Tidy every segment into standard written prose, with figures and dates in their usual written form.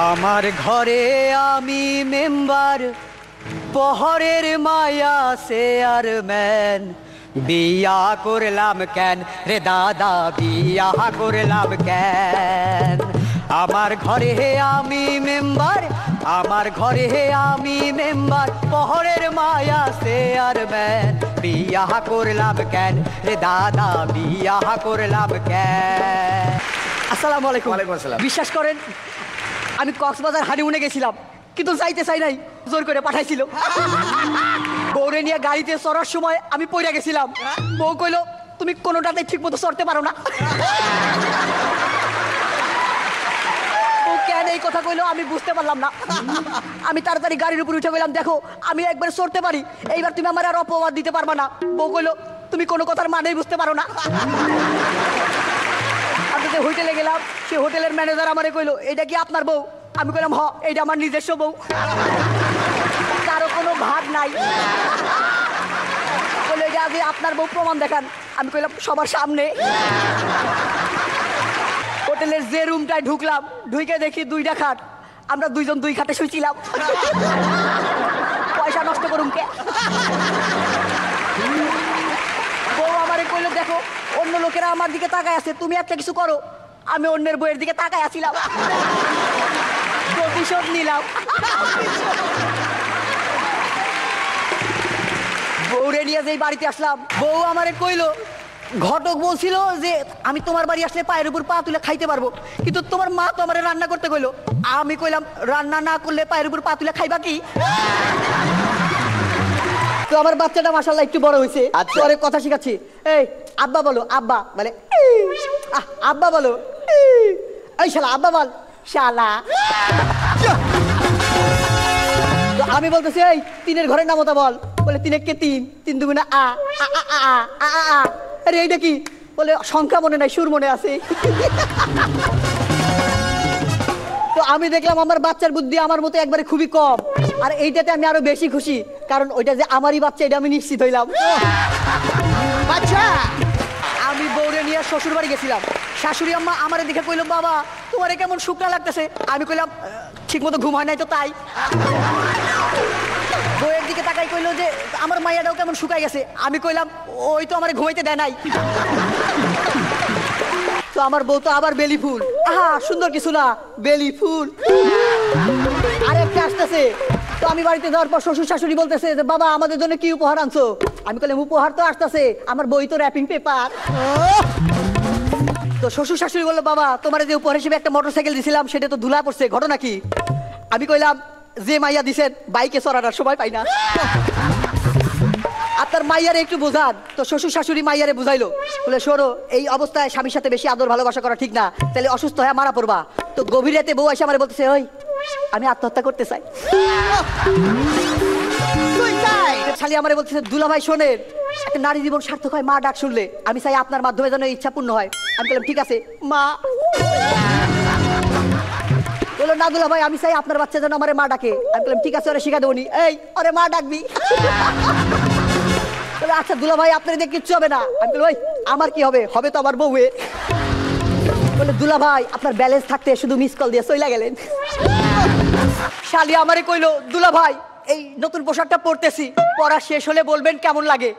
আমার ঘরে আমি মেম্বার, পহরের মায়া চেয়ারম্যান, বিয়া করলাম কেন রে দাদা, বিয়া করলাম কেন? আমার ঘরে আমি মেম্বার, আমার ঘরে আমি মেম্বার, পহরের মায়া চেয়ারম্যান, বিয়া করলাম কেন রে দাদা, বিয়া করলাম কেন? আসসালামু আলাইকুম। ওয়ালাইকুম আসসালাম। বিশ্বাস করেন আমি কক্সবাজার হানিমুনে গেছিলাম, কিন্তু যাইতে চাই নাই, জোর করে পাঠাইছিল। বউরে নিয়ে গাড়িতে চড়ার সময় আমি পইরা গেছিলাম। বউ কইলো তুমি কোনোটাতে ঠিক মতো চড়তে পারো না। বউ কেন এই কথা কইলো আমি বুঝতে পারলাম না। আমি তাড়াতাড়ি গাড়ির উপর উঠে গেলাম, দেখো আমি একবার চড়তে পারি, এইবার তুমি আমার আর অপবাদ দিতে পারবা না। বউ কইলো তুমি কোনো কথার মানেই বুঝতে পারো না। আমি যে হোটেলে গেলাম, সে হোটেলের ম্যানেজার আমারে কইলো এটা কি আপনার বউ? আমি কইলাম হ, এইটা আমার নিজস্ব বউ, কারো কোনো ভাগ নাই। বলে এটা আগে আপনার বউ, প্রমাণ দেখান। আমি কইলাম সবার সামনে। হোটেলের যে রুমটায় ঢুকলাম, ঢুকে দেখি দুইটা খাট, আমরা দুইজন দুই খাটে শুইছিলাম। পয়সা নষ্ট করুম কে? বউ আমারে কইলো দেখো অন্য লোকেরা আমার দিকে তাকায় আছে, তুমি একটা কিছু করো। আমি অন্যের বইয়ের দিকে তাকায় আছিলাম, প্রতিশোধ নিলাম। বউরে নিয়ে যেই বাড়িতে আসলাম, বউ আমারে কইলো ঘটক বলছিল যে আমি তোমার বাড়ি আসলে পায়ের উপর পা তুলে খাইতে পারবো, কিন্তু তোমার মা তো আমারে রান্না করতে কইলো। আমি কইলাম রান্না না করলে পায়ের উপর পা তুলে খাইবা কি? তো আমার বাচ্চাটা মাশাআল্লাহ একটু বড় হয়েছে, পরে কথা শিখাচ্ছি। এই আব্বা বলো, আব্বা বলে আব্বা বলো, এই শালা আব্বা বল শালা। আমি বলতেছি এই তিনের ঘরের নামতা বল, বলে তিনে কে তিন, তিন দুগুণে আ আ আ আ আ আ আ। আরে এইটা কি? বলে সংখ্যা মনে নাই, সুর মনে আছে। তো আমি দেখলাম আমার বাচ্চার বুদ্ধি আমার মতো একবারে খুবই কম, আর এইটাতে আমি আরো বেশি খুশি, কারণ ওইটা যে আমারই বাচ্চা এটা আমি নিশ্চিত হইলাম। বাচ্চা আমি বউরে নিয়ে শ্বশুর বাড়ি গেছিলাম, শাশুড়ি আম্মা আমারে দেখে কইলো বাবা তোমারে কেমন শুকনা লাগতেছে। আমি কইলাম ঠিক মতো ঘুম হয় নাই তো তাই। বউয়ের দিকে তাকাই কইলো যে আমার মাইয়াটাও কেমন শুকাই গেছে। আমি কইলাম ওই তো আমারে ঘুমাইতে দেয় নাই। তো আমার বউ তো আবার বেলি ফুল, আহা সুন্দর কিছু না, বেলি ফুল। আরেকটা আসতেছে। তো আমি বাড়িতে যাওয়ার পর শ্বশুর শাশুড়ি বলতেছে যে বাবা আমাদের জন্য কি উপহার আনছো? আমি কইলাম উপহার তো আসতেছে, আমার বই তো র্যাপিং পেপার। তো শ্বশুর শাশুড়ি বললো বাবা তোমার যে উপহার হিসেবে একটা মোটরসাইকেল দিছিলাম সেটা তো ধুলা পড়ছে, ঘটনা কি? আমি কইলাম যে মাইয়া দিছেন বাইকে চড়ানোর সময় পাই না, আপনার মাইয়ারে একটু বোঝান। তো শ্বশুর শাশুড়ি মাইয়ারে বুঝাইলো, বলে শোনো এই অবস্থায় স্বামীর সাথে বেশি আদর ভালোবাসা করা ঠিক না, তাহলে অসুস্থ হয়ে মারা পড়বা। তো গভীর রাতে বউ এসে আমারে বলতেছে ওই আমি আত্মহত্যা করতে চাই। শালি আমারে বলতেছে দুলা ভাই শোনেন, একটা নারী জীবন সার্থক হয় মা ডাক শুনলে, আমি চাই আপনার মাধ্যমে যেন ইচ্ছা পূর্ণ হয়। আমি বললাম ঠিক আছে মা। বললো না দুলা ভাই আমি চাই আপনার বাচ্চা যেন আমারে মা ডাকে। আমি বললাম ঠিক আছে ওরে শিখা দেবো নি, এই ওরে মা ডাকবি। আচ্ছা দুলা ভাই আপনার দিয়ে কিচ্ছু হবে না। আমি বলি ভাই আমার কি হবে? হবে তো আমার বউয়ের। বলে দুলা ভাই আপনার ব্যালেন্স থাকতে শুধু মিস কল দিয়ে চইলা গেলেন। শালি আমারে কইলো দুলা ভাই এই নতুন পোশাকটা পরতেছি, পরা শেষ হলে বলবেন কেমন লাগে।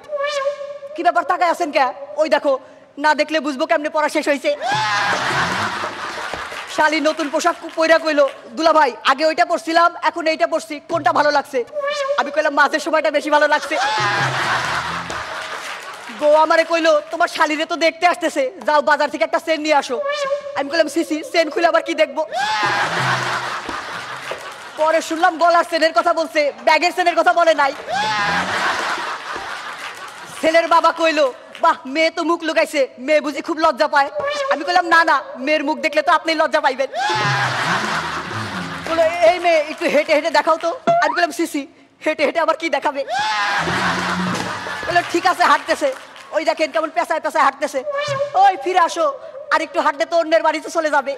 কি ব্যাপার তাকায় আছেন কে? ওই দেখো, না দেখলে বুঝবো কেমনে পরা শেষ হয়েছে। শালি নতুন পোশাক পইরা কইলো দুলা ভাই আগে ওইটা পরছিলাম এখন এইটা পরছি, কোনটা ভালো লাগছে? আমি কইলাম মাঝের সময়টা বেশি ভালো লাগছে। বউ আমারে কইলো তোমার শালিরে তো দেখতে আসতেছে, যাও বাজার থেকে একটা চেন নিয়ে আসো। আমি কইলাম সিসি চেন খুলে আবার কি দেখবো? পরে শুনলাম গলার চেনের কথা বলছে, ব্যাগের চেনের কথা বলে নাই। ছেলের বাবা কইলো বাহ মেয়ে তো মুখ লুকাইছে, মেয়ে বুঝি খুব লজ্জা পায়। আমি কইলাম না না মেয়ের মুখ দেখলে তো আপনি লজ্জা পাইবেন। বলে এই মেয়ে একটু হেঁটে হেঁটে দেখাও তো। আমি কইলাম সিসি হেঁটে হেঁটে আবার কি দেখাবে? বলে ঠিক আছে হাঁটতেছে, ওই দেখেন কেমন পেঁচায় পেঁচায় হাঁটতেছে, ওই ফিরে আসো আর একটু হাঁটতে তো অন্যের বাড়িতে চলে যাবে।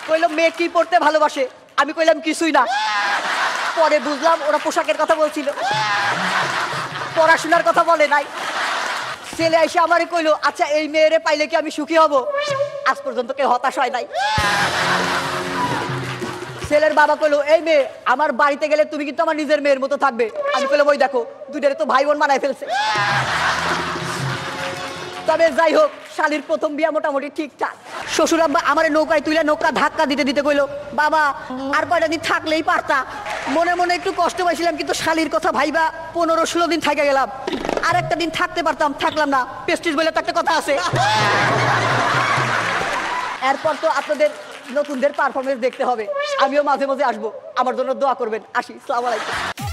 কইলো মেয়ে কি পড়তে ভালোবাসে? আমি কইলাম কিছুই না। পরে বুঝলাম ওরা পোশাকের কথা বলছিল, পড়াশোনার কথা বলে নাই। ছেলে এসে আমারে কইলো আচ্ছা এই মেয়েরে পাইলে কি আমি সুখী হব? আজ পর্যন্ত কেউ হতাশ হয় নাই। ছেলের বাবা কইলো, এই মেয়ে আমার বাড়িতে গেলে তুমি কিন্তু আমার নিজের মেয়ের মতো থাকবে। আমি কইলাম, ওই দেখো দুইটারে তো ভাই বোন বানায় ফেলছে। তবে যাই হোক, শালির প্রথম বিয়া মোটামুটি ঠিকঠাক। শ্বশুর আব্বা আমার নৌকায় তুলে নৌকা ধাক্কা দিতে দিতে কইলো, বাবা আর কয়টা দিন থাকলেই পারতা। মনে মনে একটু কষ্ট পাইছিলাম, কিন্তু শালির কথা ভাইবা 15-16 দিন থেকে গেলাম। আর একটা দিন থাকতে পারতাম, থাকলাম না। পেস্টিজ বলে তো একটা কথা আছে। এরপর তো আপনাদের নতুনদের পারফরমেন্স দেখতে হবে। আমিও মাঝে মাঝে আসবো, আমার জন্য দোয়া করবেন। আসি, আসসালামু আলাইকুম।